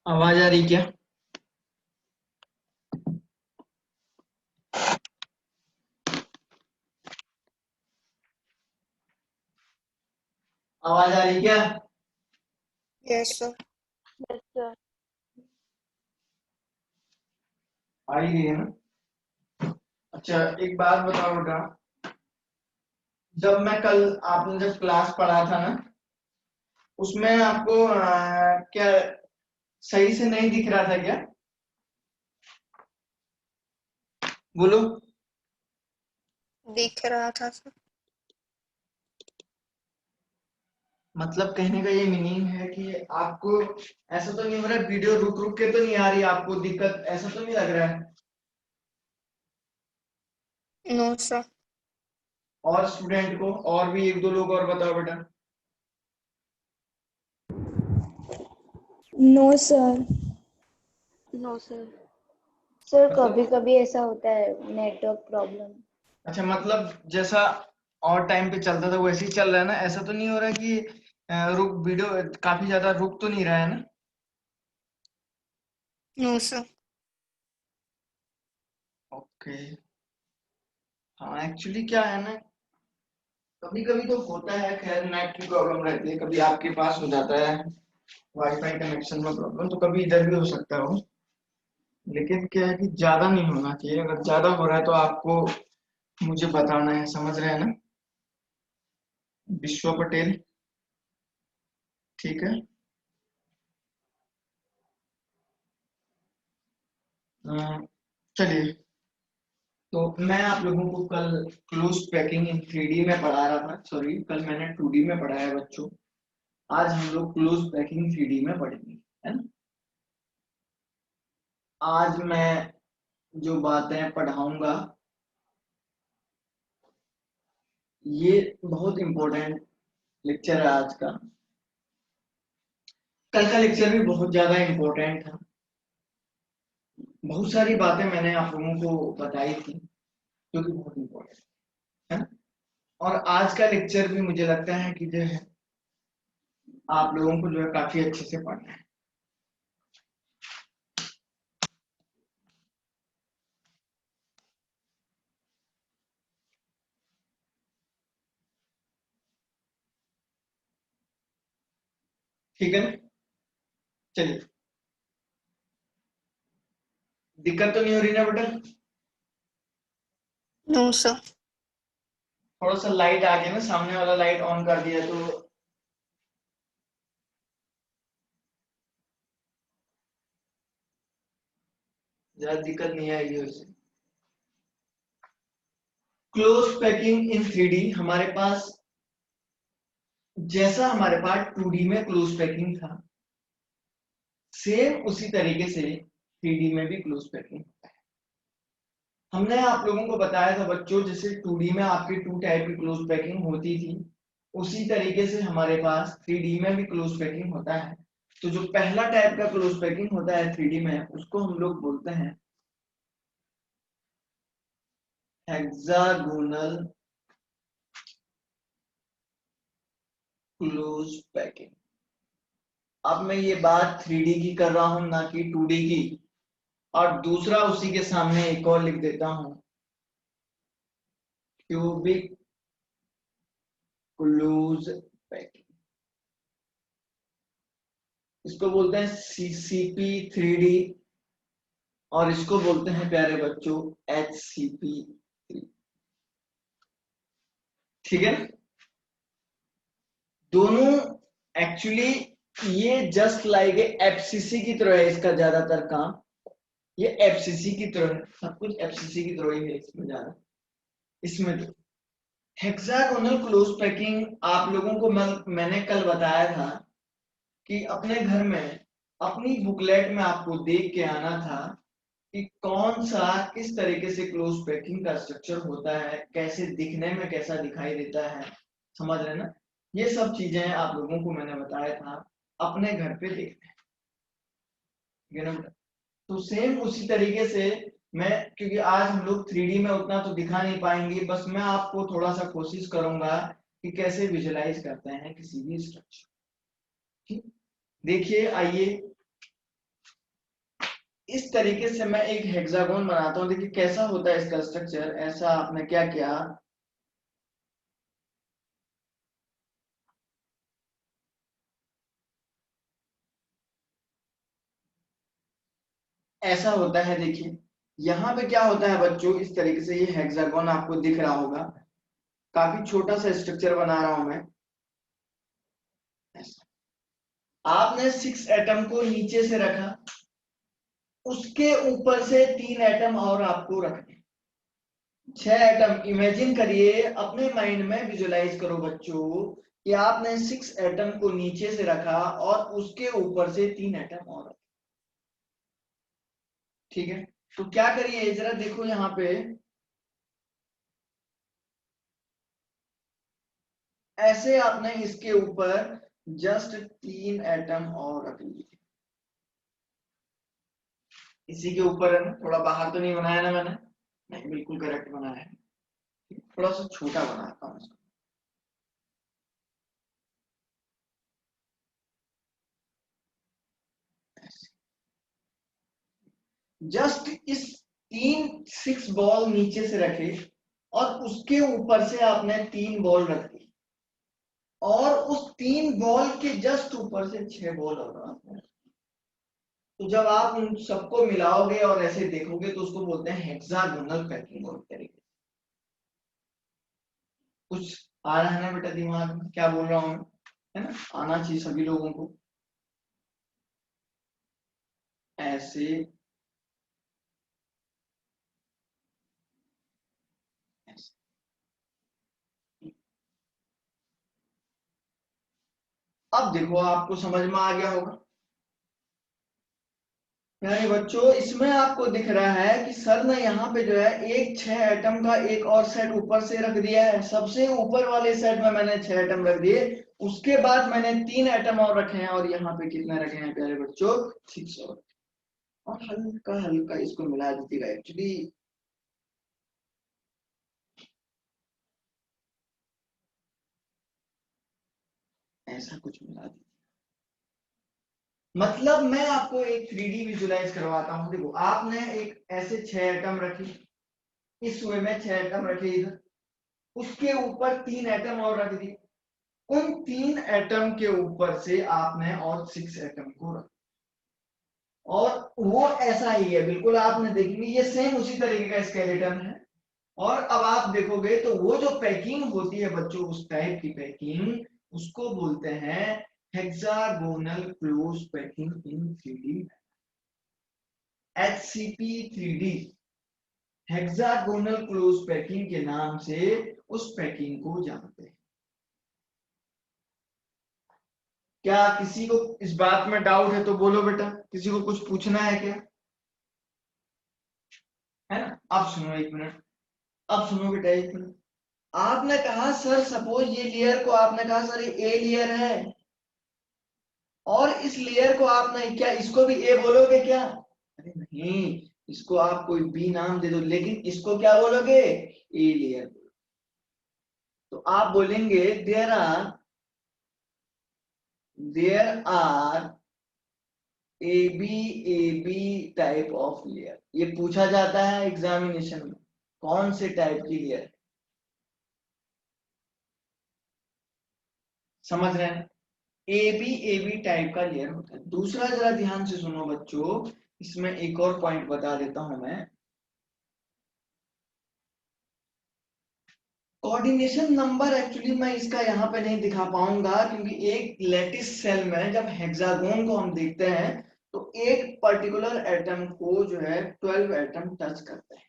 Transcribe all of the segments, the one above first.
आवाज आ रही क्या? आवाज आ रही क्या? Yes sir. Yes sir. आ ही रही है ना? अच्छा, एक बात बताओ बेटा। जब मैं कल आपने जब क्लास पढ़ा था ना, उसमें आपको क्या सही से नहीं दिख रहा था क्या? बोलो। दिख रहा था सर। मतलब कहने का ये मीनिंग है कि आपको ऐसा तो नहीं हो रहा है, वीडियो रुक रुक के तो नहीं आ रही आपको दिक्कत, ऐसा तो नहीं लग रहा है? No sir. और स्टूडेंट को और भी एक दो लोग और बताओ बेटा। No sir. No sir. Sir कभी मतलब कभी ऐसा होता है, नेटवर्क प्रॉब्लम। अच्छा, मतलब जैसा और टाइम पे चलता था वैसे ही चल रहा है ना? ऐसा तो नहीं हो रहा कि रुक वीडियो काफी ज्यादा रुक तो नहीं रहा है ना? No sir. ओके। हाँ, एक्चुअली क्या है ना, कभी कभी तो होता है, खैर नेट की प्रॉब्लम रहती है, कभी आपके पास हो जाता है वाईफाई कनेक्शन में प्रॉब्लम, तो कभी इधर भी हो सकता हो। लेकिन क्या है कि ज्यादा नहीं होना चाहिए, अगर ज्यादा हो रहा है तो आपको मुझे बताना है, समझ रहे हैं ना? विश्वा पटेल, ठीक है। चलिए, तो मैं आप लोगों को कल क्लोज पैकिंग इन 3D में पढ़ा रहा था, सॉरी कल मैंने 2D में पढ़ाया बच्चों। आज हम लोग क्लोज पैकिंग 3D में पढ़ेंगे, है ना? आज मैं जो बातें पढ़ाऊंगा ये बहुत इंपॉर्टेंट लेक्चर है आज का। कल का लेक्चर भी बहुत ज्यादा इंपॉर्टेंट था, बहुत सारी बातें मैंने आप लोगों को बताई थी जो कि बहुत इंपॉर्टेंट है ना? और आज का लेक्चर भी मुझे लगता है कि जो है आप लोगों को जो है काफी अच्छे से पढ़ना है। ठीक है ना? चलिए, दिक्कत तो नहीं हो रही ना बेटा? No sir. थोड़ा सा लाइट आ गया ना, सामने वाला लाइट ऑन कर दिया तो ज्यादा दिक्कत नहीं आएगी वैसे। क्लोज पैकिंग इन 3D हमारे पास, जैसा हमारे पास 2D में क्लोज पैकिंग था, सेम उसी तरीके से 3D में भी क्लोज पैकिंग होता है। हमने आप लोगों को बताया था बच्चों, जैसे 2D में आपकी 2 टाइप की क्लोज पैकिंग होती थी, उसी तरीके से हमारे पास 3D में भी क्लोज पैकिंग होता है। तो जो पहला टाइप का क्लोज पैकिंग होता है 3D में, उसको हम लोग बोलते हैं हेक्सागोनल क्लोज पैकिंग। अब मैं ये बात 3D की कर रहा हूं ना कि 2D की, और दूसरा उसी के सामने एक और लिख देता हूं, क्यूबिक क्लोज पैकिंग। इसको बोलते हैं CCP3D, और इसको बोलते हैं प्यारे बच्चों HCP3। ठीक है? दोनों एक्चुअली ये जस्ट लाइक FCC की तरह है, इसका ज्यादातर काम ये FCC की तरह है, सब कुछ FCC की तरह ही है इसमें ज्यादा। इसमें तो हेक्सागोनल क्लोज पैकिंग आप लोगों को मैंने कल बताया था कि अपने घर में अपनी बुकलेट में आपको देख के आना था कि कौन सा किस तरीके से क्लोज पैकिंग का स्ट्रक्चर होता है, कैसे दिखने में कैसा दिखाई देता है, समझ रहे ना? ये सब चीजें आप लोगों को मैंने बताया था अपने घर पे देखने, ठीक है ना? तो सेम उसी तरीके से मैं, क्योंकि आज हम लोग 3D में उतना तो दिखा नहीं पाएंगे, बस मैं आपको थोड़ा सा कोशिश करूंगा कि कैसे विजुलाइज करते हैं किसी भी स्ट्रक्चर। ठीक, देखिए आइए, इस तरीके से मैं एक हेक्सागोन बनाता हूं। देखिए कैसा होता है इसका स्ट्रक्चर। ऐसा आपने क्या किया, ऐसा होता है। देखिए यहाँ पे क्या होता है बच्चों, इस तरीके से ये हेक्सागोन आपको दिख रहा होगा। काफी छोटा सा स्ट्रक्चर बना रहा हूं मैं। ऐसा आपने 6 एटम को नीचे से रखा, उसके ऊपर से 3 एटम और आपको रखने, 6 एटम। इमेजिन करिए, अपने माइंड में विजुलाइज करो बच्चों कि आपने 6 एटम को नीचे से रखा और उसके ऊपर से 3 एटम और रखे। ठीक है, तो क्या करिए जरा देखो यहाँ पे, ऐसे आपने इसके ऊपर जस्ट 3 एटम और रख लिए। इसी के ऊपर है ना, थोड़ा बाहर तो नहीं बनाया ना मैंने, नहीं बिल्कुल करेक्ट बनाया है। थोड़ा सा छोटा बनाता हूँ इसको। जस्ट इस 6 बॉल नीचे से रखे और उसके ऊपर से आपने 3 बॉल रख दी, और उस 3 बॉल के जस्ट ऊपर से 6 बॉल और आपने। तो जब आप उन सबको मिलाओगे और ऐसे देखोगे तो उसको बोलते हैं हेक्सागोनल पैकिंग। और तरीके कुछ आ रहा है ना बेटा दिमाग में, क्या बोल रहा हूं मैं, है ना? आना चाहिए सभी लोगों को। ऐसे ऐसे अब देखो आपको समझ में आ गया होगा यानी बच्चों। इसमें आपको दिख रहा है कि सर ने यहाँ पे जो है एक 6 एटम का एक और सेट ऊपर से रख दिया है। सबसे ऊपर वाले सेट में मैंने 6 एटम रख दिए, उसके बाद मैंने 3 एटम और रखे हैं, और यहाँ पे कितने रखे हैं प्यारे बच्चों, 6 और हल्का हल्का इसको मिला दीजिएगा। एक्चुअली ऐसा कुछ मिला दीजिए। मतलब मैं आपको एक 3D विजुलाइज करवाता हूँ। देखो आपने एक ऐसे 6 एटम रखे, इस वे में 6 एटम रखे इधर, उसके ऊपर 3 एटम और रख दिए, उन 3 एटम के ऊपर से आपने और 6 एटम को रखा, और वो ऐसा ही है बिल्कुल। आपने देखेंगे ये सेम उसी तरीके का स्केलेटन है। और अब आप देखोगे तो वो जो पैकिंग होती है बच्चों, उस टाइप की पैकिंग, उसको बोलते हैं hexagonal close packing in 3D, HCP 3D। Hexagonal close packing के नाम से उस पैकिंग को जानते हैं। क्या किसी को इस बात में डाउट है तो बोलो बेटा, किसी को कुछ पूछना है क्या, है ना? अब सुनो एक मिनट, अब सुनो बेटा एक मिनट। आपने कहा सर, सपोज ये लेयर को आपने कहा सर ये ए लेयर है, और इस लेयर को आपने क्या, इसको भी ए बोलोगे क्या? अरे नहीं, इसको आप कोई बी नाम दे दो, लेकिन इसको क्या बोलोगे, ए लेयर। तो आप बोलेंगे there are a b type of layer. ये पूछा जाता है एग्जामिनेशन में, कौन से टाइप की लेयर, समझ रहे हैं? ए बी टाइप का लेयर होता है। दूसरा जरा ध्यान से सुनो बच्चों, इसमें एक और पॉइंट बता देता हूं मैं। कोऑर्डिनेशन नंबर एक्चुअली मैं इसका यहाँ पे नहीं दिखा पाऊंगा, क्योंकि एक लैटिस सेल में जब हेक्सागोन को हम देखते हैं तो एक पर्टिकुलर एटम को जो है 12 एटम टच करते हैं।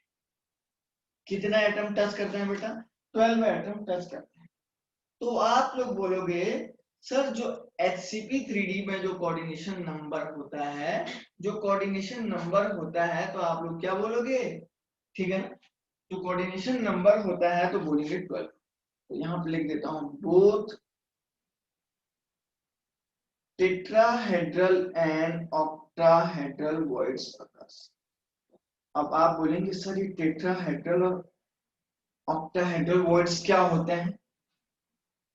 कितना एटम टच करते हैं बेटा, 12 एटम टच करते हैं। तो आप लोग बोलोगे सर जो HCP3D में जो कोऑर्डिनेशन नंबर होता है, जो कोऑर्डिनेशन नंबर होता है, तो आप लोग क्या बोलोगे, ठीक है ना? जो कोऑर्डिनेशन नंबर होता है तो बोलेंगे 12। तो यहाँ पे लिख देता हूं, both tetrahedral and octahedral voids occurs. अब आप बोलेंगे सर ये टेट्राहेड्रल और ऑक्टाहेड्रल वॉइड्स क्या होते हैं?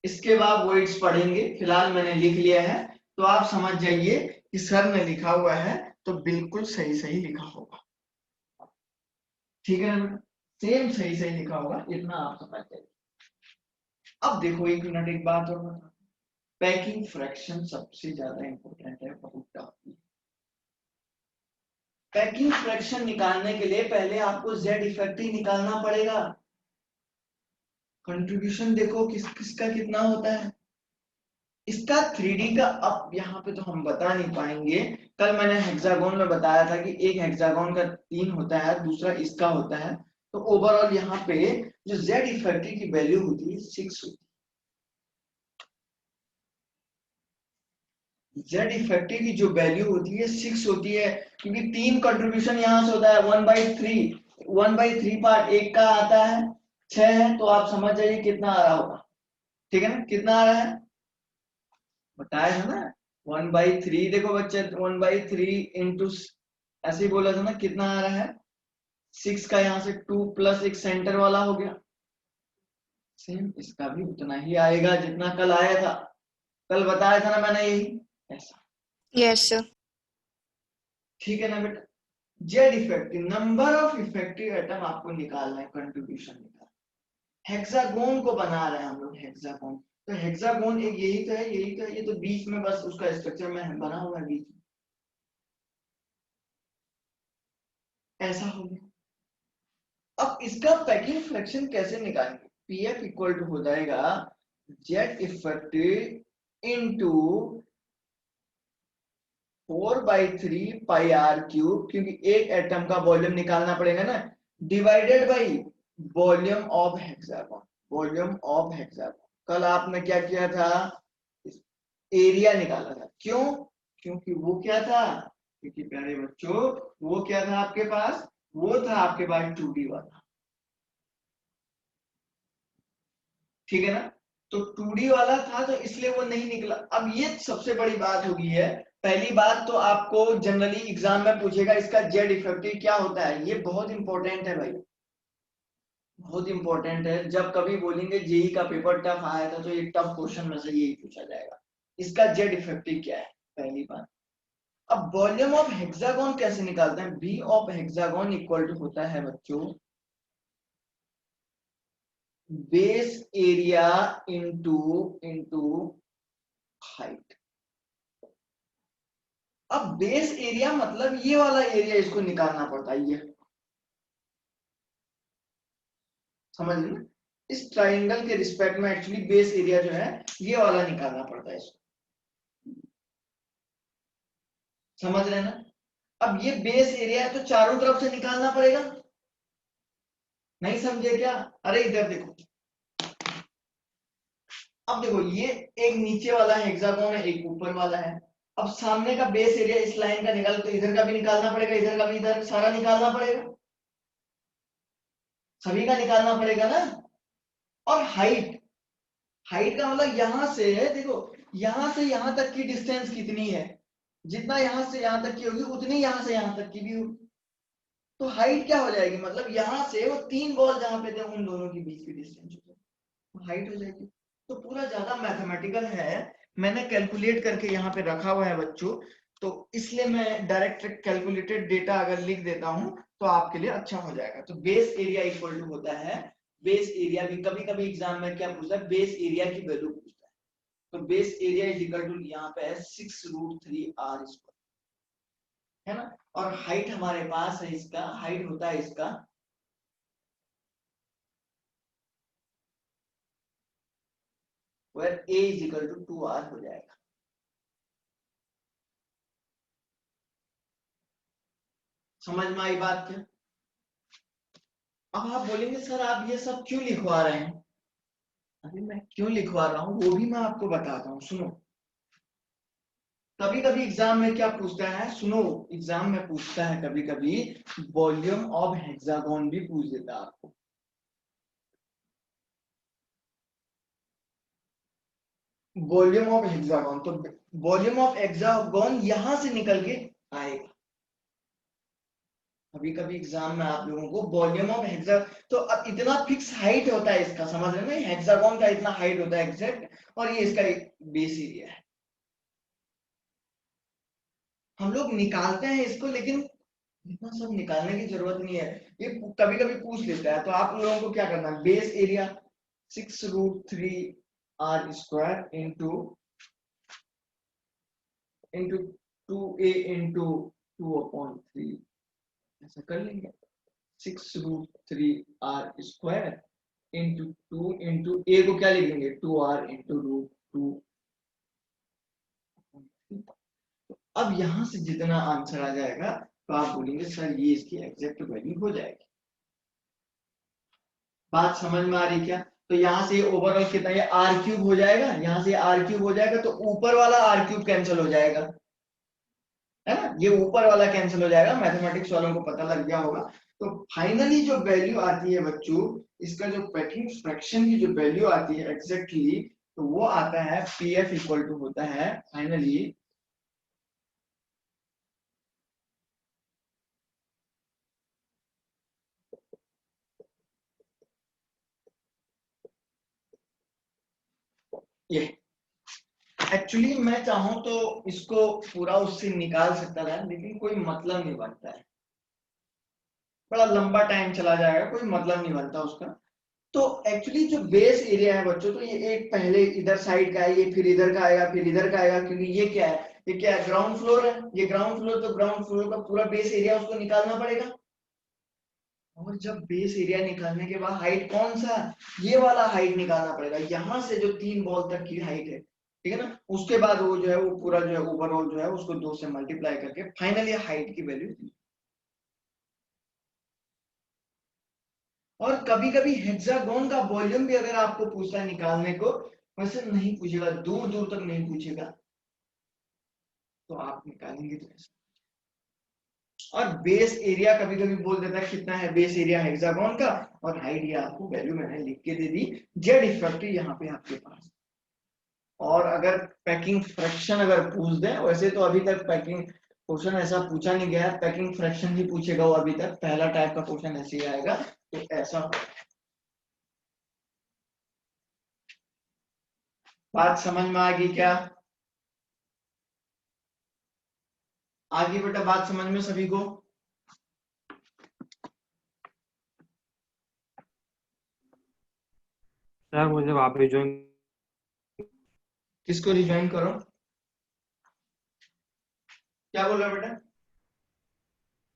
इसके बाद वर्ड्स पढ़ेंगे, फिलहाल मैंने लिख लिया है, तो आप समझ जाइए कि सर ने लिखा हुआ है तो बिल्कुल सही सही लिखा होगा, ठीक है ना, सेम सही सही लिखा होगा, इतना आप समझ जाइए। अब देखो एक मिनट, एक बात और बता, पैकिंग फ्रैक्शन सबसे ज्यादा इंपॉर्टेंट है, बहुत टफ है। पैकिंग फ्रैक्शन निकालने के लिए पहले आपको जेड इफेक्ट ही निकालना पड़ेगा। कंट्रीब्यूशन देखो किसका कितना होता है, इसका 3D का। अब यहाँ पे तो हम बता नहीं पाएंगे, कल मैंने हेक्सागोन में बताया था कि एक हेक्सागोन का 3 होता है, दूसरा इसका होता है, तो ओवरऑल यहाँ पे जो जेड इफेक्टिव की वैल्यू होती है 6 होती है। जेड इफेक्टिव की जो वैल्यू होती है 6 होती है, क्योंकि 3 कंट्रीब्यूशन यहाँ से होता है 1/3, 1/3 पार्ट एक का आता है 6 है, तो आप समझ जाइए कितना आ रहा होगा, ठीक है ना, कितना आ रहा है बताया है ना, 1/3। देखो बच्चे 1/3 इंटू ऐसे ही बोला था ना, कितना आ रहा है 6 का, यहाँ से 2 प्लस एक सेंटर वाला हो गया, सेम इसका भी उतना ही आएगा जितना कल आया था, कल बताया था ना मैंने यही ऐसा, Yes, sir. ठीक है ना बेटा। Z effective, number of effective atom आपको निकालना है, कंट्रीब्यूशन निकालना, हेक्सागोन को बना रहे हैं हम लोग, हेक्सागोन, तो हेक्सागोन एक यही तो है, यही तो है, ये तो बीच में बस उसका स्ट्रक्चर में बना हुआ है बीच में, ऐसा हो गया। अब इसका पैकिंग फ्रैक्शन कैसे निकालेंगे, पीएफ इक्वल टू हो जाएगा Z effective into 4/3 pi r cube, क्योंकि एक एटम का वॉल्यूम निकालना पड़ेगा ना, divided by volume of hexagon, volume of hexagon. कल आपने क्या किया था, एरिया निकाला था, क्यों, क्योंकि वो क्या था, क्योंकि प्यारे बच्चों वो क्या था आपके पास, वो था आपके पास 2D वाला, ठीक है ना, तो 2D वाला था, तो इसलिए वो नहीं निकला। अब ये सबसे बड़ी बात होगी है, पहली बात तो आपको जनरली एग्जाम में पूछेगा इसका जेड इफेक्टिव क्या होता है, ये बहुत इंपॉर्टेंट है भाई, बहुत इंपॉर्टेंट है। जब कभी बोलेंगे जेई का पेपर टफ आया था, तो ये टफ क्वेश्चन में से यही पूछा जाएगा, इसका जेड इफेक्टिव क्या है, पहली बात। अब वॉल्यूम ऑफ हेक्सागोन कैसे निकालते हैं, b of hexagon equal to होता है बच्चों base area into into height. अब बेस एरिया मतलब ये वाला एरिया इसको निकालना पड़ता है, ये समझ ना, इस ट्राइंगल के रिस्पेक्ट में एक्चुअली बेस एरिया जो है ये वाला निकालना पड़ता है इसको, समझ रहे हैं ना। अब ये बेस एरिया है, तो चारों तरफ से निकालना पड़ेगा, नहीं समझे क्या, अरे इधर देखो, अब देखो ये एक नीचे वाला हेक्सागोन है, एक ऊपर वाला है, अब सामने का बेस एरिया इस लाइन का निकाल, तो इधर का भी निकालना पड़ेगा, इधर का भी, इधर सारा निकालना पड़ेगा, सभी का निकालना पड़ेगा ना। और हाइट, हाइट का मतलब यहां से देखो, यहां से यहां तक की डिस्टेंस कितनी है, जितना यहां से यहां तक की होगी उतनी यहां से यहां तक की भी होगी, तो हाइट क्या हो जाएगी, मतलब यहां से वो 3 बॉल जहां पे थे उन दोनों के बीच की डिस्टेंस हो जाएगी, हाइट हो जाएगी। तो पूरा ज्यादा मैथमेटिकल है, मैंने कैलकुलेट करके यहाँ पे रखा हुआ है बच्चों, तो इसलिए मैं डायरेक्ट कैलकुलेटेड डेटा अगर लिख देता हूं तो आपके लिए अच्छा हो जाएगा। तो बेस एरिया इक्वल टू होता है, बेस एरिया भी कभी कभी एग्जाम में क्या पूछता है, बेस एरिया की वैल्यू पूछता है, तो base area is equal to यहाँ पे है 6√3r स्क्वायर, है ना। और हाइट हमारे पास है, इसका हाइट होता है इसका where a is equal to 2r हो जाएगा, समझ में आई बात क्या। अब आप बोलेंगे सर आप ये सब क्यों लिखवा रहे हैं, अभी मैं क्यों लिखवा रहा हूँ वो भी मैं आपको बताता हूँ, सुनो। कभी कभी एग्जाम में क्या पूछता है, सुनो, एग्जाम में पूछता है कभी कभी वॉल्यूम ऑफ हेक्सागोन भी पूछ देता है आपको, वॉल्यूम ऑफ हेक्सागोन, तो वॉल्यूम ऑफ हेक्सागोन यहां से निकल के आएगा, कभी कभी एग्जाम में आप लोगों को वॉल्यूम ऑफ हेक्सा, तो अब इतना फिक्स हाइट होता है इसका, समझ रहे हैं ना, हेक्सागोन का इतना हाइट होता है एग्जैक्ट, और ये इसका बेस एरिया है, हम लोग निकालते हैं इसको, लेकिन इतना सब निकालने की जरूरत नहीं है, ये कभी कभी पूछ लेता है। तो आप लोगों को क्या करना है, base area 6√3r² into 2a into 2/3 ऐसा कर लेंगे। 6√3r² इंटू 2 इंटू a को क्या लिखेंगे 2r इंटू √2। अब यहां से जितना आंसर आ जाएगा तो आप बोलेंगे सर ये इसकी एग्जैक्ट वैल्यू हो जाएगी। बात समझ में आ रही क्या? तो यहाँ से ओवरऑल कितना, ये r³ हो जाएगा, यहाँ से r³ हो जाएगा, तो ऊपर वाला r³ कैंसिल हो जाएगा, है ना, ये ऊपर वाला कैंसिल हो जाएगा। मैथमेटिक्स वालों को पता लग गया होगा। तो फाइनली जो वैल्यू आती है बच्चों, इसका जो पैकिंग फ्रैक्शन की जो वैल्यू आती है एग्जैक्टली, तो वो आता है PF इक्वल टू होता है फाइनली ये। एक्चुअली मैं चाहूं तो इसको पूरा उससे निकाल सकता था, लेकिन कोई मतलब नहीं बनता है, बड़ा लंबा टाइम चला जाएगा, कोई मतलब नहीं बनता उसका। तो एक्चुअली जो बेस एरिया है बच्चों, तो ये एक पहले इधर साइड का है, ये फिर इधर का आएगा, फिर इधर का आएगा, क्योंकि ये क्या है, ये क्या है, ग्राउंड फ्लोर है, ये ग्राउंड फ्लोर, तो ग्राउंड फ्लोर का पूरा बेस एरिया उसको निकालना पड़ेगा। और जब बेस एरिया निकालने के बाद हाइट कौन सा, ये वाला हाइट निकालना पड़ेगा, यहाँ से जो 3 बॉल तक की हाइट है, ठीक है ना, उसके बाद वो जो है वो पूरा जो है ओवरऑल जो है उसको 2 से मल्टीप्लाई करके फाइनली हाइट की वैल्यू दी। और कभी कभी हेक्सागोन का वॉल्यूम भी अगर आपको पूछता है निकालने को, वैसे नहीं पूछेगा, दूर दूर तक नहीं पूछेगा, तो आप निकालेंगे तो ऐसा। और बेस एरिया कभी कभी बोल देता है कितना है बेस एरिया हेक्सागोन का, और हाइट ये आपको वैल्यू मैंने लिख के दे दी, जेड इफेक्टिव यहाँ पे आपके पास। और अगर पैकिंग फ्रैक्शन अगर पूछ दे, वैसे तो अभी तक पैकिंग क्वेश्चन ऐसा पूछा नहीं गया, पैकिंग फ्रैक्शन ही पूछेगा वो अभी तक, पहला टाइप का क्वेश्चन ऐसे ही आएगा, तो ऐसा। बात समझ में आ गई क्या? आगे बेटा बात समझ में सभी को? सर मुझे वापस ज्वाइन। किसको रिज्वाइन करो? क्या बोल रहा बेटा?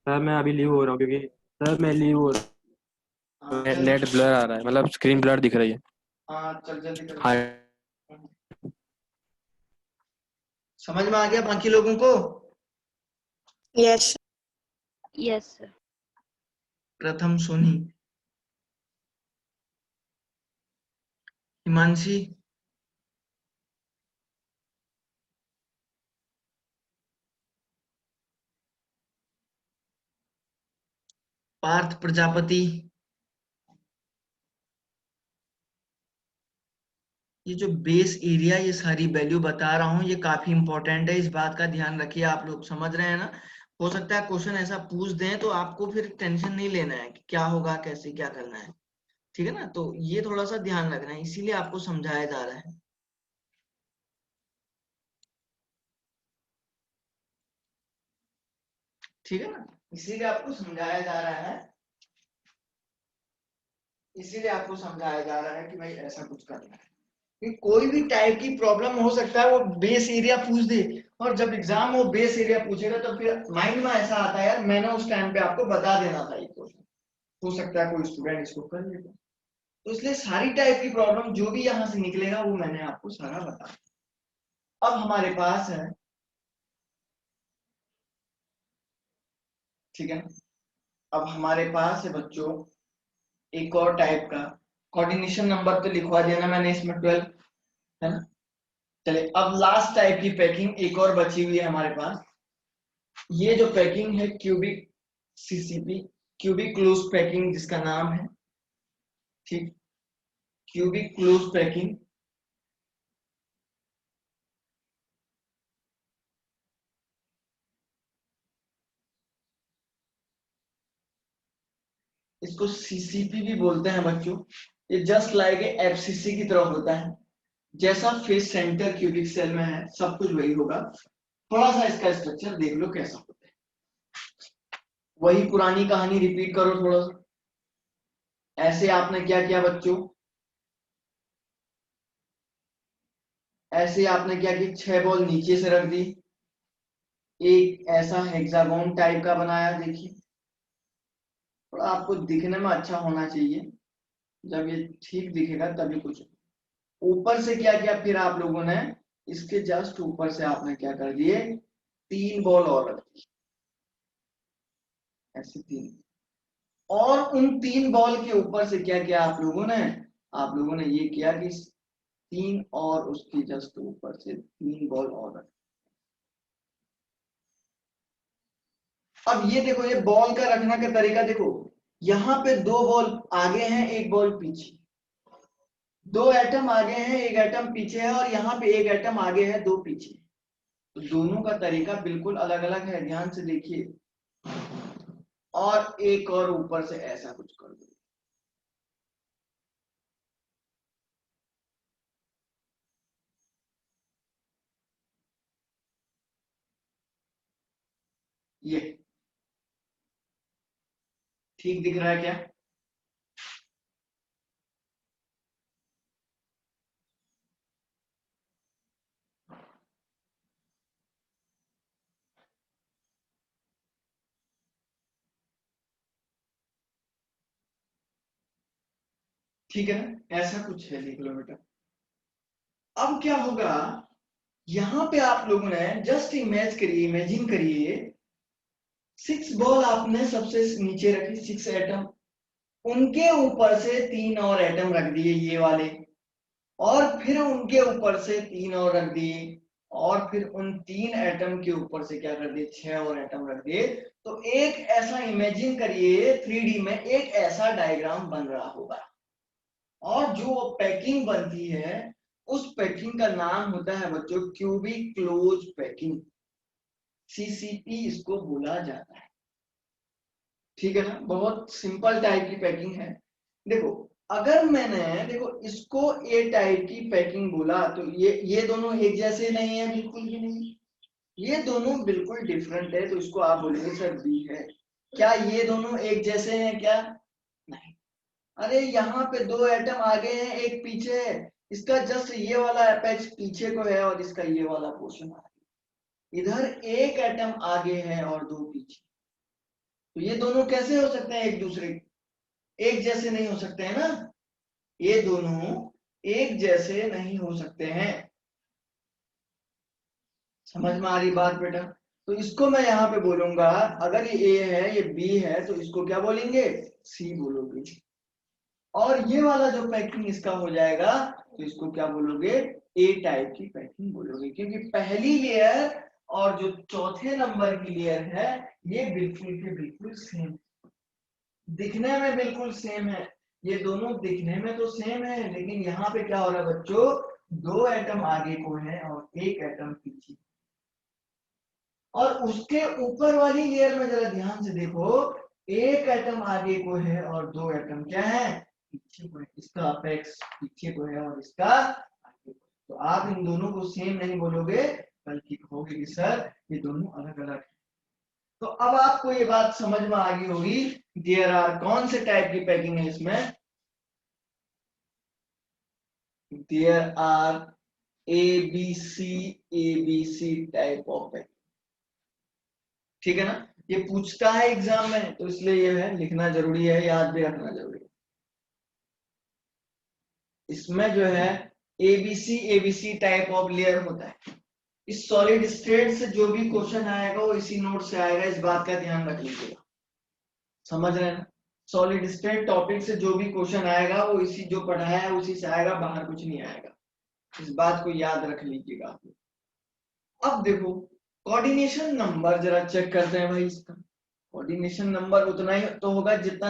सर मैं अभी लीव हो रहा हूँ क्योंकि सर मैं लीव हो रहा हाँ, हूँ, चल नेट ब्लर आ रहा है, मतलब स्क्रीन ब्लर दिख रही है। हाँ, चल जल्दी कर। हाँ समझ में आ गया बाकी लोगों को? Yes. Yes, sir. प्रथम सोनी, हिमांशी, पार्थ प्रजापति। ये जो बेस एरिया, ये सारी वैल्यू बता रहा हूँ, ये काफी इंपॉर्टेंट है, इस बात का ध्यान रखिए। आप लोग समझ रहे हैं ना? हो सकता है क्वेश्चन ऐसा पूछ दें तो आपको फिर टेंशन नहीं लेना है कि क्या होगा, कैसे क्या करना है, ठीक है ना, तो ये थोड़ा सा ध्यान रखना है, इसीलिए आपको समझाया जा रहा है, ठीक है ना, इसीलिए आपको समझाया जा रहा है, इसीलिए आपको समझाया जा रहा है कि भाई ऐसा कुछ करना है। कि कोई भी टाइप की प्रॉब्लम हो सकता है वो बेस एरिया पूछ दे, और जब एग्जाम वो बेस एरिया पूछेगा तो फिर माइंड में ऐसा आता है यार मैंने उस टाइम पे आपको बता देना था ये क्वेश्चन, हो सकता है कोई स्टूडेंट इसको कर लेगा। तो इसलिए सारी टाइप की प्रॉब्लम जो भी यहाँ से निकलेगा वो मैंने आपको सारा बता दिया। अब हमारे पास है, ठीक है, अब हमारे पास है बच्चों एक और टाइप का, कोऑर्डिनेशन नंबर तो लिखवा दिया ना मैंने इसमें 12, है ना। चले अब लास्ट टाइप की पैकिंग एक और बची हुई है हमारे पास, ये जो पैकिंग है cubic CCP, cubic close packing जिसका नाम है, ठीक, क्यूबिक क्लोज पैकिंग। इसको CCP भी बोलते हैं बच्चों। ये जस्ट लाइक FCC की तरह होता है, जैसा फेस सेंटर क्यूबिक सेल में है सब कुछ वही होगा। थोड़ा सा इसका स्ट्रक्चर देख लो कैसा होता है, वही पुरानी कहानी रिपीट करो थोड़ा सा। ऐसे आपने क्या किया बच्चों, ऐसे आपने क्या किया, 6 बॉल नीचे से रख दी, एक ऐसा हेक्सागोन टाइप का बनाया। देखिए थोड़ा आपको दिखने में अच्छा होना चाहिए, जब ये ठीक दिखेगा तभी कुछ। ऊपर से क्या किया फिर आप लोगों ने, इसके जस्ट ऊपर से आपने क्या कर दिए, 3 बॉल और रख दी, ऐसे 3। और उन 3 बॉल के ऊपर से क्या किया आप लोगों ने ये किया कि 3 और उसके जस्ट ऊपर से 3 बॉल और रख। अब ये देखो, ये बॉल का रखने का तरीका देखो, यहाँ पे 2 बॉल आगे हैं, 1 बॉल पीछे, 2 एटम आगे हैं, 1 एटम पीछे है, और यहाँ पे 1 एटम आगे है, 2 पीछे। तो दोनों का तरीका बिल्कुल अलग अलग है, ध्यान से देखिए। और एक और ऊपर से ऐसा कुछ कर दो, ये ठीक दिख रहा है क्या? ठीक है ना, ऐसा कुछ है, देख लो बेटा। अब क्या होगा, यहां पे आप लोगों ने जस्ट इमेजिन करिए, 6 बॉल आपने सबसे नीचे रखी, 6 एटम, उनके ऊपर से 3 और एटम रख दिए ये वाले, और फिर उनके ऊपर से 3 और रख दिए, और फिर उन 3 एटम के ऊपर से क्या कर दिए, 6 और एटम रख दिए। तो एक ऐसा इमेजिन करिए 3D में, एक ऐसा डायग्राम बन रहा होगा, और जो पैकिंग बनती है उस पैकिंग का नाम होता है बच्चों क्यूबिक क्लोज पैकिंग, CCP इसको बोला जाता है। ठीक है ना, बहुत सिंपल टाइप की पैकिंग है। देखो अगर मैंने, देखो इसको ए टाइप की पैकिंग बोला, तो ये दोनों एक जैसे नहीं है, बिल्कुल भी नहीं, ये दोनों बिल्कुल डिफरेंट है, तो इसको आप बोलेंगे सर बी है। क्या ये दोनों एक जैसे हैं क्या? नहीं। अरे यहाँ पे 2 एटम आगे हैं, एक पीछे है, इसका जस्ट ये वाला अपेक्स पीछे को है और इसका ये वाला पोर्शन आगे। इधर एक एटम आगे है और 2 पीछे, तो ये दोनों कैसे हो सकते हैं एक दूसरे एक जैसे नहीं हो सकते हैं ना, ये दोनों एक जैसे नहीं हो सकते हैं। समझ में आ रही बात बेटा? तो इसको मैं यहाँ पे बोलूंगा, अगर ये ए है ये बी है, तो इसको क्या बोलेंगे, सी बोलोगे। और ये वाला जो पैकिंग इसका हो जाएगा, तो इसको क्या बोलोगे, ए टाइप की पैकिंग बोलोगे, क्योंकि पहली लेयर और जो चौथे नंबर की लेयर है, ये बिल्कुल के बिल्कुल सेम, दिखने में बिल्कुल सेम है। ये दोनों दिखने में तो सेम है, लेकिन यहाँ पे क्या हो रहा है बच्चों, 2 एटम आगे को है और 1 एटम पीछे। और उसके ऊपर वाली लेयर में जरा ध्यान से देखो, 1 एटम आगे को है और 2 एटम क्या है, पीछे को है। इसका अपेक्स पीछे को है और इसका आगे को है। तो आप इन दोनों को सेम नहीं बोलोगे, बल्कि कहोगे कि सर ये दोनों अलग अलग है। तो अब आपको ये बात समझ में आ गई होगी, देयर आर कौन से टाइप की पैकिंग है इसमें, there are ABC type of packing. ठीक है ना, ये पूछता है एग्जाम में, तो इसलिए ये है लिखना जरूरी है, याद भी रखना जरूरी है। इसमें जो है एबीसी टाइप ऑफ लेयर होता है। इस सॉलिड स्टेट से जो भी क्वेश्चन आएगा वो इसी नोट से आएगा, इस बात का ध्यान रख लीजिएगा। समझ रहे हैं? सॉलिड स्टेट टॉपिक से जो भी क्वेश्चन आएगा वो इसी जो पढ़ाया है उसी से आएगा, बाहर कुछ नहीं आएगा, इस बात को याद रख लीजिएगा। अब देखो कोऑर्डिनेशन नंबर जरा चेक करते हैं भाई। इसका कोऑर्डिनेशन नंबर उतना ही तो होगा जितना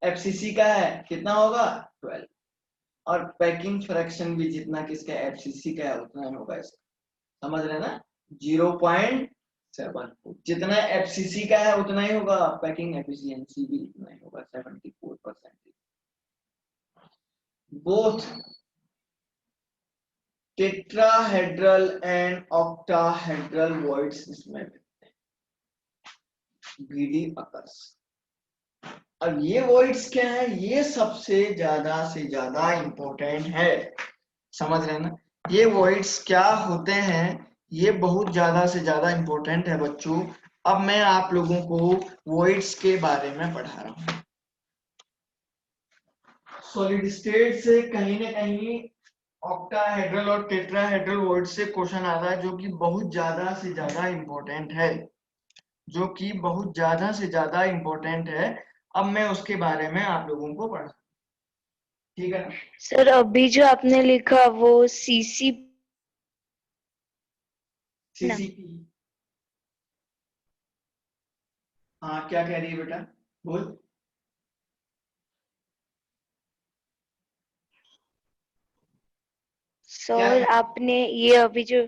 एफसीसी का है, कितना होगा 12, और पैकिंग फ्रैक्शन भी जितना किसका एफसीसी का है उतना ही होगा इसका। समझ रहे हैं ना, 0.7, जितना एफसीसी का है उतना ही होगा, पैकिंग एफिशिएंसी भी उतना ही होगा, 74%। Both tetrahedral and octahedral voids इसमें बीडी अकर्स। अब ये वॉइड्स क्या है, ये सबसे ज्यादा से ज्यादा इंपॉर्टेंट है, समझ रहे हैं ना। ये वॉइड्स क्या होते हैं, ये बहुत ज्यादा से ज्यादा इंपॉर्टेंट है बच्चों। अब मैं आप लोगों को वॉइड्स के बारे में पढ़ा रहा हूं। सॉलिड स्टेट से कहीं ना कहीं ऑक्टाहेड्रल और टेट्राहेड्रल वॉइड्स से क्वेश्चन आता है, जो कि बहुत ज्यादा से ज्यादा इंपॉर्टेंट है, जो कि बहुत ज्यादा से ज्यादा इंपॉर्टेंट है। अब मैं उसके बारे में आप लोगों को पढ़ा, ठीक है ना। सर अभी जो आपने लिखा वो सीसी ना। सीसीपी, हाँ क्या कह रही है बेटा, बोल। सर आपने ये अभी जो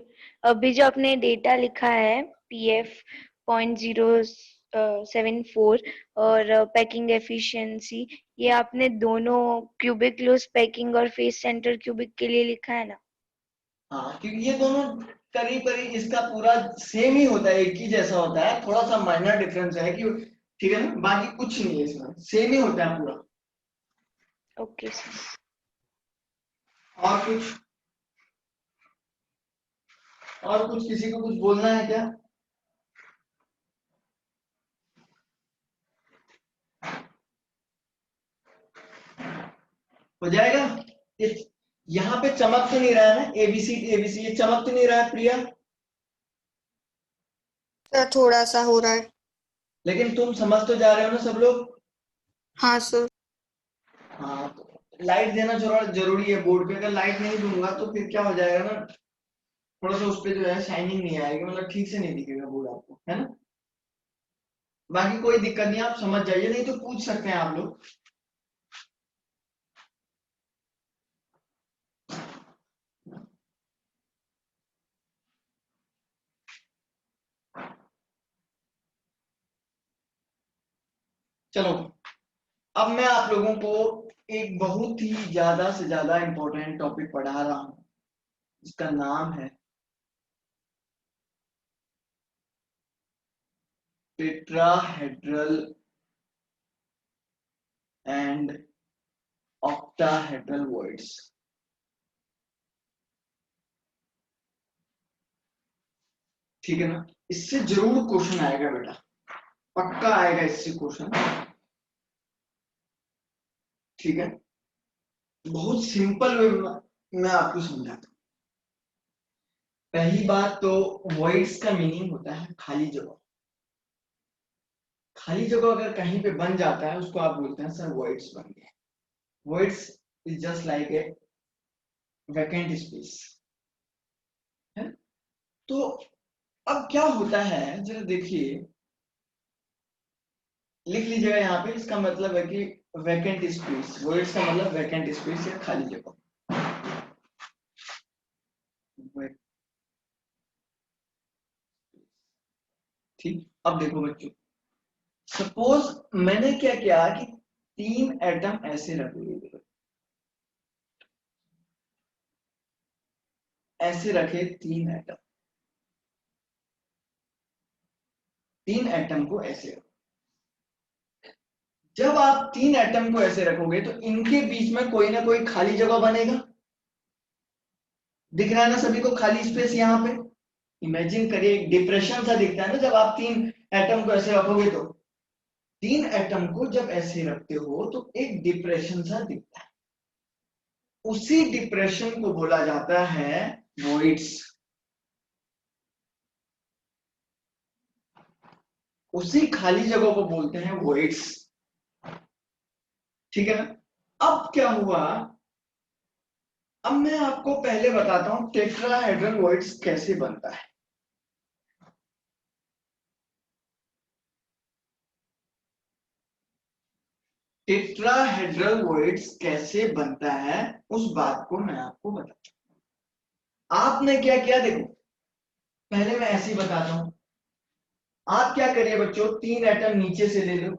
आपने डेटा लिखा है PF.074 और पैकिंग एफिशिएंसी, ये आपने दोनों क्यूबिक क्लोज पैकिंग और फेस सेंटर क्यूबिक के लिए लिखा है ना। हाँ, क्योंकि ये दोनों करीब करीब इसका पूरा सेम ही होता है, एक ही जैसा होता है, थोड़ा सा माइनर डिफरेंस है कि, ठीक है ना, बाकी कुछ नहीं है, इसमें सेम ही होता है पूरा। Okay sir. और कुछ किसी को कुछ बोलना है क्या? हो जाएगा। यहाँ पे चमक तो नहीं रहा है ना, एबीसी एबीसी, ये चमक तो नहीं रहा है प्रिया? सर थोड़ा सा हो रहा है। लेकिन तुम समझ तो जा रहे हो ना सब लोग? हाँ सर। हाँ, तो लाइट देना जरूरी है बोर्ड पे। अगर लाइट नहीं दूंगा तो फिर क्या हो जाएगा ना, थोड़ा सा उस पे जो है शाइनिंग नहीं आएगी, मतलब ठीक से नहीं दिखेगा बोर्ड आपको, है ना। बाकी कोई दिक्कत नहीं, आप समझ जाइए, नहीं तो पूछ सकते हैं आप लोग। चलो, अब मैं आप लोगों को एक बहुत ही ज्यादा से ज्यादा इंपॉर्टेंट टॉपिक पढ़ा रहा हूं, इसका नाम है टेट्राहेड्रल एंड ऑक्टाहेड्रल वॉइड्स। ठीक है ना, इससे जरूर क्वेश्चन आएगा बेटा, पक्का आएगा इससे क्वेश्चन, ठीक है। बहुत सिंपल वे में मैं आपको समझाता हूँ। पहली बात तो वॉइड्स का मीनिंग होता है खाली जगह। खाली जगह अगर कहीं पे बन जाता है उसको आप बोलते हैं सर वॉइड्स बन गए। Voids is just like a vacant space, है। तो अब क्या होता है जरा देखिए, लिख लीजिएगा यहाँ पे, इसका मतलब है कि वैकेंट स्पेस, वॉइड्स का मतलब वैकेंट स्पेस या खाली जगह। ठीक, अब देखो बच्चों, सपोज मैंने क्या किया कि 3 एटम ऐसे रख लिए, ऐसे रखे 3 एटम, 3 एटम को ऐसे रखो। जब आप 3 एटम को ऐसे रखोगे तो इनके बीच में कोई ना कोई खाली जगह बनेगा, दिख रहा है ना सभी को खाली स्पेस यहाँ पे। इमेजिन करिए, एक डिप्रेशन सा दिखता है ना जब आप 3 एटम को ऐसे रखोगे, तो 3 एटम को जब ऐसे रखते हो तो एक डिप्रेशन सा दिखता है, उसी डिप्रेशन को बोला जाता है वॉइड्स। उसी खाली जगह को बोलते हैं वॉइड्स, ठीक है ना। अब क्या हुआ, अब मैं आपको पहले बताता हूं टेट्राहेड्रल वॉइड्स कैसे बनता है। टेट्राहेड्रल वॉइड्स कैसे बनता है उस बात को मैं आपको बताता हूं। आपने क्या किया देखो, पहले मैं ऐसे ही बताता हूं। आप क्या करिए बच्चों, 3 एटम नीचे से ले लो।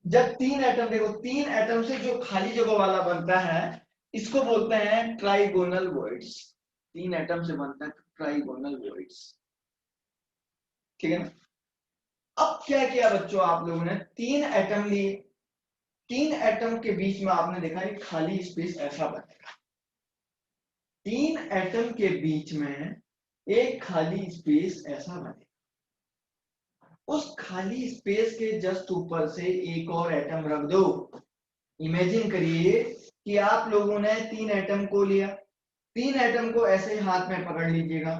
जब 3 एटम, देखो 3 एटम से जो खाली जगह वाला बनता है इसको बोलते हैं ट्राइगोनल वॉइड्स। 3 एटम से बनता है ट्राइगोनल वॉइड्स। ठीक है ना। अब क्या किया बच्चों आप लोगों ने, 3 एटम लिए, 3 एटम के बीच में आपने देखा एक खाली स्पेस ऐसा बनेगा, 3 एटम के बीच में एक खाली स्पेस ऐसा बनेगा। उस खाली स्पेस के जस्ट ऊपर से एक और एटम रख दो। इमेजिन करिए कि आप लोगों ने 3 एटम को लिया, 3 एटम को ऐसे हाथ में पकड़ लीजिएगा,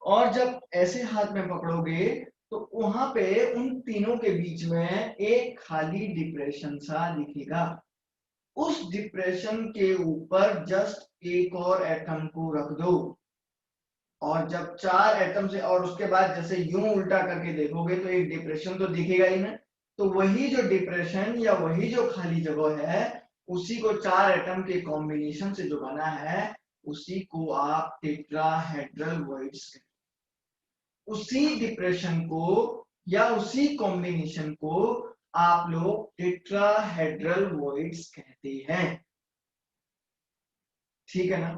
और जब ऐसे हाथ में पकड़ोगे तो वहां पे उन तीनों के बीच में एक खाली डिप्रेशन सा दिखेगा। उस डिप्रेशन के ऊपर जस्ट एक और एटम को रख दो, और जब 4 एटम से, और उसके बाद जैसे यूं उल्टा करके देखोगे तो एक डिप्रेशन तो दिखेगा ही ना। तो वही जो डिप्रेशन या वही जो खाली जगह है, उसी को 4 एटम के कॉम्बिनेशन से जो बना है, उसी को आप टेट्राहेड्रल वॉइड्स कहते हैं। उसी डिप्रेशन को या उसी कॉम्बिनेशन को आप लोग टेट्राहेड्रल वॉइड्स कहते हैं। ठीक है ना।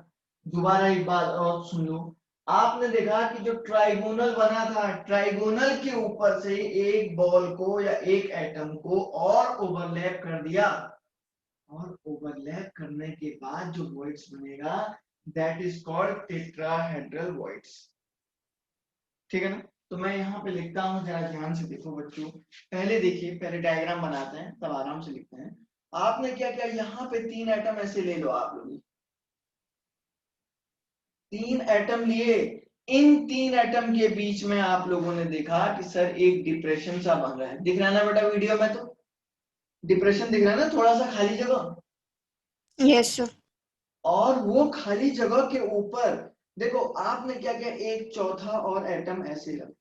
दोबारा एक बात और सुन लो, आपने देखा कि जो ट्राइगोनल बना था, ट्राइगोनल के ऊपर से एक बॉल को या एक एटम को और ओवरलैप कर दिया, और ओवरलैप करने के बाद जो वॉइड्स बनेगा, that is called tetrahedral voids. ठीक है ना। तो मैं यहाँ पे लिखता हूँ, जरा ध्यान से देखो बच्चों। पहले देखिए, पहले डायग्राम बनाते हैं तब आराम से लिखते हैं। आपने क्या किया, यहाँ पे 3 एटम ऐसे ले लो आप लोग, 3 एटम लिए। इन 3 एटम के बीच में आप लोगों ने देखा कि सर एक डिप्रेशन सा बन रहा है, दिख रहा है ना बेटा वीडियो में, तो डिप्रेशन दिख रहा है ना, थोड़ा सा खाली जगह। Yes sir. और वो खाली जगह के ऊपर देखो आपने क्या किया, एक चौथा और एटम ऐसे रख।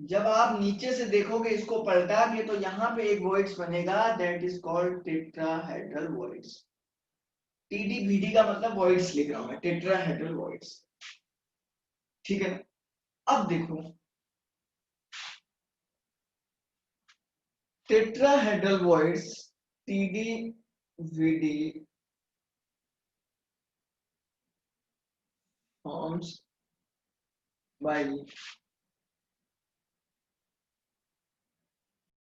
जब आप नीचे से देखोगे इसको पलटा के, तो यहाँ पे एक वॉइड्स बनेगा, that is called tetrahedral voids. TDVD का मतलब वॉइड्स लिख रहा हूं मैं, टेट्राहेड्रल वॉइड्स। ठीक है ना। अब देखो, tetrahedral voids TDVD forms by